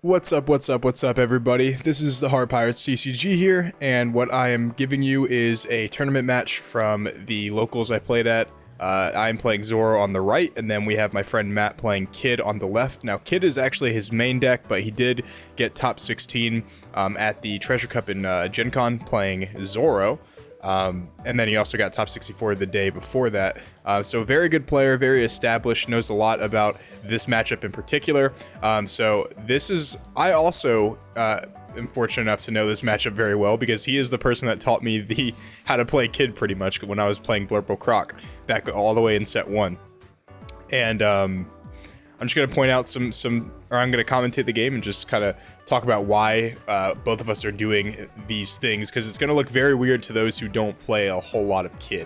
What's up, everybody? This is the Hard Pirates TCG here, and what I am giving you is a tournament match from the locals I played at. I'm playing Zoro on the right, and then we have my friend Matt playing Kid on the left. Now, Kid is actually his main deck, but he did get top 16 at the Treasure Cup in Gen Con playing Zoro. And then he also got top 64 the day before that. So very good player, very established, knows a lot about this matchup in particular. I also am fortunate enough to know this matchup very well because he is the person that taught me the how to play Kid pretty much when I was playing Blurple Croc back all the way in set 1. And I'm just going to point out I'm going to commentate the game and just kind of talk about why both of us are doing these things, because it's going to look very weird to those who don't play a whole lot of Kid.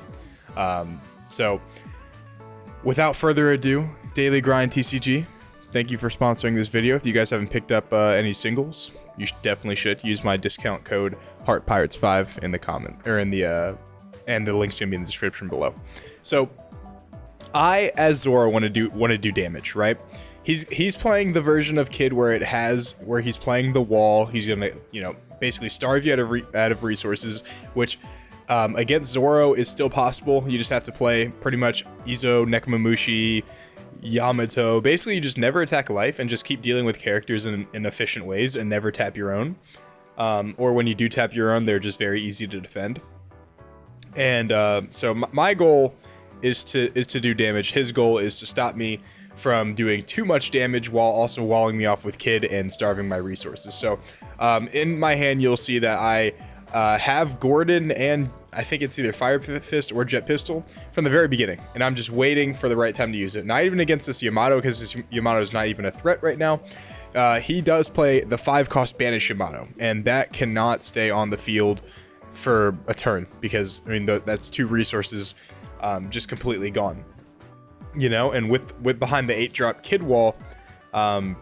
So without further ado, Daily Grind TCG, thank you for sponsoring this video. If you guys haven't picked up any singles, you definitely should use my discount code HeartPirates5 in the comment, or in the and the link's going to be in the description below. So I, as Zoro, want to do damage, right? He's playing the version of Kid where he's playing the wall. He's gonna, basically starve you out of resources, which against Zoro is still possible. You just have to play pretty much Izo, Nekomamushi, Yamato. Basically, you just never attack life and just keep dealing with characters in efficient ways and never tap your own. Or when you do tap your own, they're just very easy to defend. And so my goal is to do damage. His goal is to stop me from doing too much damage while also walling me off with Kid and starving my resources. So in my hand, you'll see that I have Gordon and I think it's either Fire Fist or Jet Pistol from the very beginning, and I'm just waiting for the right time to use it. Not even against this Yamato, because this Yamato is not even a threat right now. He does play the 5-cost Banish Yamato, and that cannot stay on the field for a turn, because I mean that's 2 resources just completely gone. And with behind the 8-drop Kid wall, that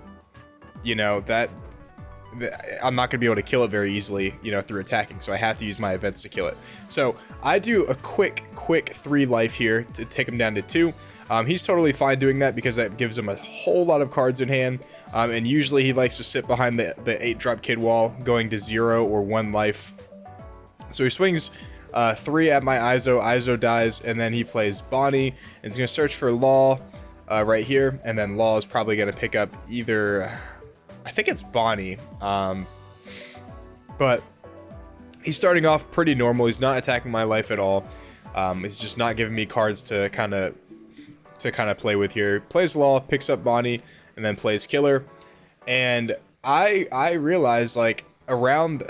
I'm not gonna be able to kill it very easily, through attacking. So I have to use my events to kill it. So I do a quick 3 life here to take him down to 2. He's totally fine doing that because that gives him a whole lot of cards in hand. And usually he likes to sit behind the 8-drop Kid wall, going to 0 or 1 life. So he swings 3 at my Izo dies, and then he plays Bonnie, and he's going to search for Law right here, and then Law is probably going to pick up either, I think it's Bonnie, but he's starting off pretty normal. He's not attacking my life at all. He's just not giving me cards to kind of play with here. Plays Law, picks up Bonnie, and then plays Killer, and I realize, like, around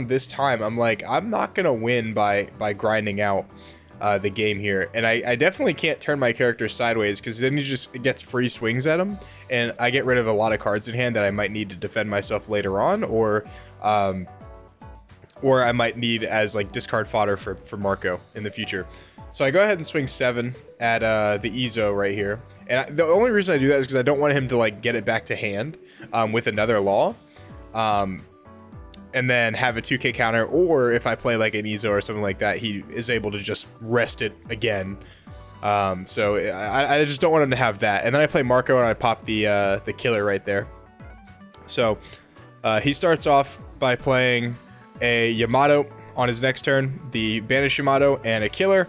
this time, I'm like, I'm not gonna win by grinding out the game here, and I definitely can't turn my character sideways, because then he just gets free swings at him, and I get rid of a lot of cards in hand that I might need to defend myself later on, or I might need as like discard fodder for Marco in the future. So I go ahead and swing 7 at the Izo right here, and the only reason I do that is because I don't want him to like get it back to hand with another Law. And then have a 2k counter, or if I play like an Izo or something like that, he is able to just rest it again. So I just don't want him to have that. And then I play Marco and I pop the Killer right there. So he starts off by playing a Yamato on his next turn, the Banish Yamato, and a Killer,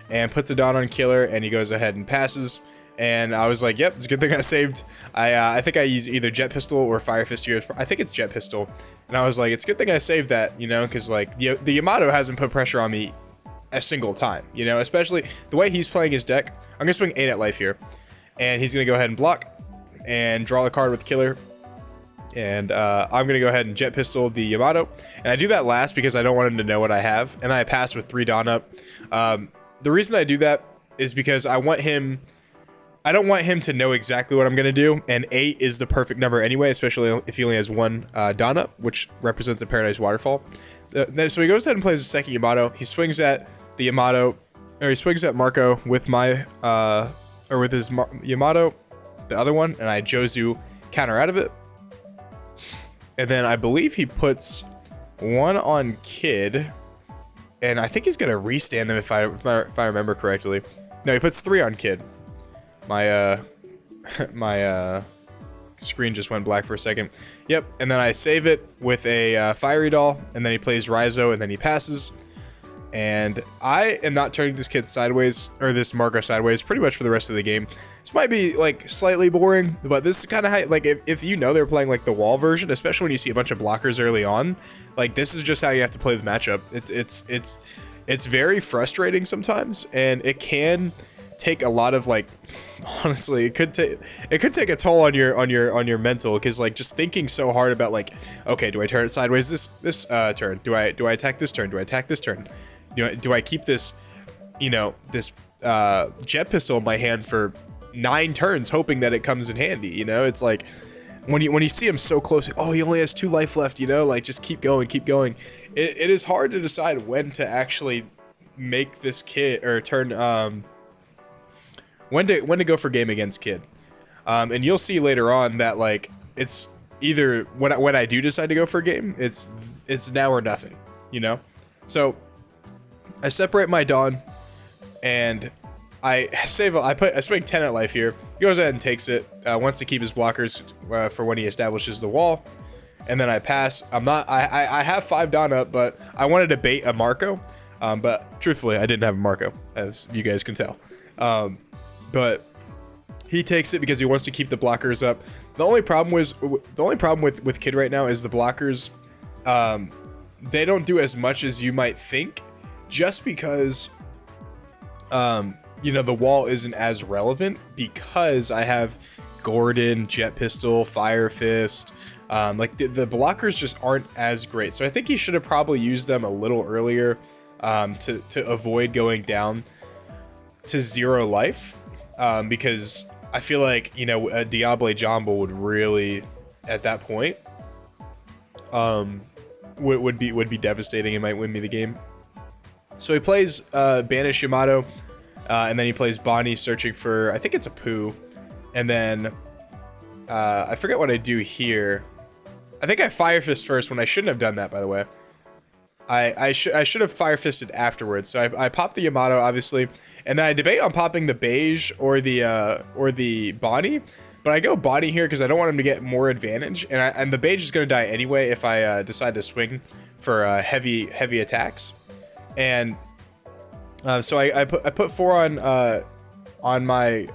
and puts it down on Killer, and he goes ahead and passes. And I was like, yep, it's a good thing I saved. I think I use either Jet Pistol or Fire Fist here. I think it's Jet Pistol. And I was like, it's a good thing I saved that, because like the Yamato hasn't put pressure on me a single time, especially the way he's playing his deck. I'm going to swing 8 at life here. And he's going to go ahead and block and draw the card with Killer. And I'm going to go ahead and Jet Pistol the Yamato. And I do that last because I don't want him to know what I have. And I pass with 3 Dawn Up. The reason I do that is because I don't want him to know exactly what I'm going to do, and 8 is the perfect number anyway, especially if he only has 1 Dawn Up, which represents a Paradise Waterfall. So he goes ahead and plays the second Yamato. He swings at the Yamato, or he swings at Marco with with his Yamato, the other one, and I Jozu counter out of it. And then I believe he puts 1 on Kid, and I think he's going to restand him if I remember correctly. No, he puts 3 on Kid. My screen just went black for a second. Yep, and then I save it with a Fiery Doll, and then he plays Raizo, and then he passes. And I am not turning this kid sideways, or this Marco sideways, pretty much for the rest of the game. This might be like slightly boring, but this is kind of how, like, if you know they're playing like the wall version, especially when you see a bunch of blockers early on, like this is just how you have to play the matchup. It's very frustrating sometimes, and it can take a lot of, like, honestly, it could take a toll on your mental, because like just thinking so hard about, like, okay, do I turn it sideways this turn? Do I attack this turn? Do I attack this turn? Do I keep this, you know, this jet pistol in my hand for 9 turns, hoping that it comes in handy? You know, it's like when you see him so close, oh, he only has 2 life left. You know, like, just keep going, keep going. It is hard to decide when to actually make this kid, or turn when to go for game against kid. And you'll see later on that, like, it's either when I do decide to go for a game, it's now or nothing. You know, so I separate my Dawn, and I spend 10 at life here. He goes ahead and takes it. Wants to keep his blockers for when he establishes the wall, and then I pass. I have 5 Dawn up, but I wanted to bait a Marco, but truthfully, I didn't have a Marco, as you guys can tell. But he takes it because he wants to keep the blockers up. The only problem with Kid right now is the blockers. They don't do as much as you might think, just because you know, the wall isn't as relevant, because I have Gordon, Jet Pistol, Fire Fist. Like the blockers just aren't as great. So I think he should have probably used them a little earlier to avoid going down to 0 life. Because I feel like, you know, a Diable Jumbo would really, at that point, would be devastating. It might win me the game. So he plays Banish Yamato, and then he plays Bonnie, searching for, I think it's a Poo, and then I forget what I do here. I think I Fire Fist first, when I shouldn't have done that, by the way. I should have Fire Fisted afterwards. So I pop the Yamato, obviously, and then I debate on popping the Beige or the Bonnie, but I go Bonnie here because I don't want him to get more advantage, and the Beige is gonna die anyway if I decide to swing for heavy attacks. And so I put 4 on my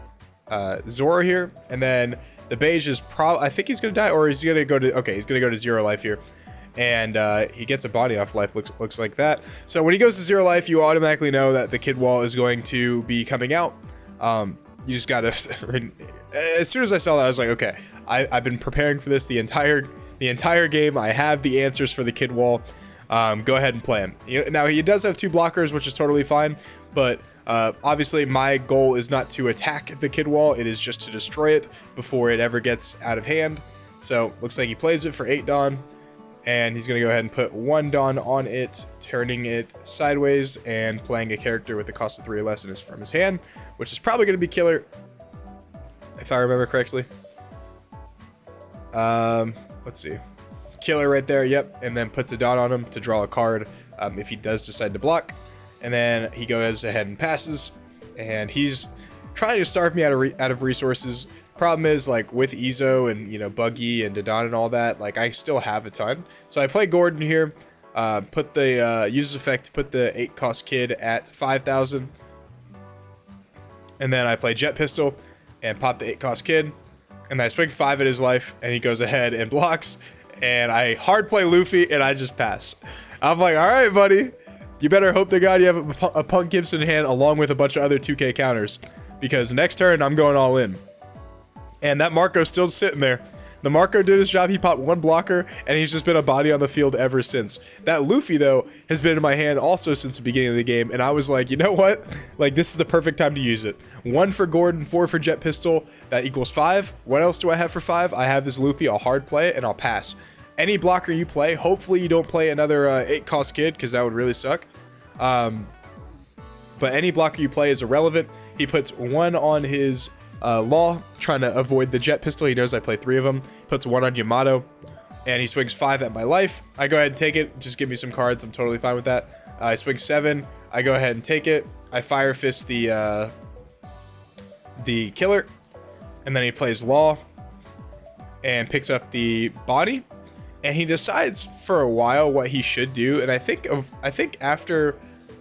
Zoro here, and then the Beige is I think he's gonna die, or he's gonna go to, okay, he's gonna go to 0 life here, and he gets a body off life. Looks like that. So when he goes to 0 life, you automatically know that the Kid wall is going to be coming out. You just gotta as soon as I saw that, I was like, okay, I've been preparing for this the entire game. I have the answers for the Kid wall. Go ahead and play him. Now, he does have 2 blockers, which is totally fine, but obviously my goal is not to attack the Kid wall, it is just to destroy it before it ever gets out of hand. So looks like he plays it for 8 Dawn, and he's gonna go ahead and put 1 Dawn on it, turning it sideways and playing a character with the cost of 3 or less from his hand, which is probably gonna be Killer, if I remember correctly. Let's see. Killer right there, yep, and then puts a Dawn on him to draw a card if he does decide to block. And then he goes ahead and passes, and he's trying to starve me out of resources. Problem is, like, with Izo and, you know, Buggy and Dodon and all that, like, I still have a ton. So I play Gordon here, put the uses effect to put the 8 cost Kid at 5,000, and then I play Jet Pistol and pop the 8 cost Kid, and then I swing 5 at his life, and he goes ahead and blocks, and I hard play Luffy, and I just pass. I'm like, all right, buddy, you better hope to God you have a Punk Gibson in hand along with a bunch of other 2K counters, because next turn I'm going all in. And that Marco's still sitting there. The Marco did his job. He popped 1 blocker, and he's just been a body on the field ever since. That Luffy, though, has been in my hand also since the beginning of the game, and I was like, you know what? Like, this is the perfect time to use it. 1 for Gordon, 4 for Jet Pistol. That equals 5. What else do I have for 5? I have this Luffy. I'll hard play it, and I'll pass. Any blocker you play, hopefully you don't play another 8 cost Kid, because that would really suck. But any blocker you play is irrelevant. He puts 1 on his Law, trying to avoid the Jet Pistol. He knows I play 3 of them. Puts 1 on Yamato, and he swings 5 at my life. I go ahead and take it. Just give me some cards. I'm totally fine with that. I swing 7. I go ahead and take it. I Fire Fist the Killer, and then he plays Law. and picks up the Bonnie, and he decides for a while what he should do. And I think after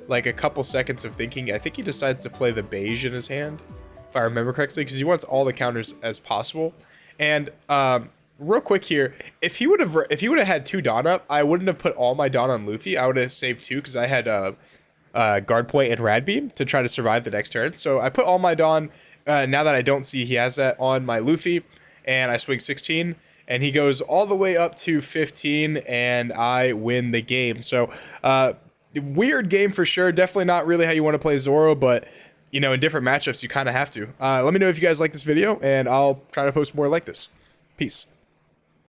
like a couple seconds of thinking, I think he decides to play the beige in his hand, if I remember correctly, because he wants all the counters as possible. And real quick here, if he would have had 2 Dawn up, I wouldn't have put all my Dawn on Luffy. I would have saved 2 because I had Guard Point and Rad Beam to try to survive the next turn. So I put all my Dawn. Now that I don't see he has that on my Luffy, and I swing 16, and he goes all the way up to 15, and I win the game. So weird game for sure. Definitely not really how you want to play Zoro, but you know, in different matchups, you kind of have to. Let me know if you guys like this video, and I'll try to post more like this. Peace.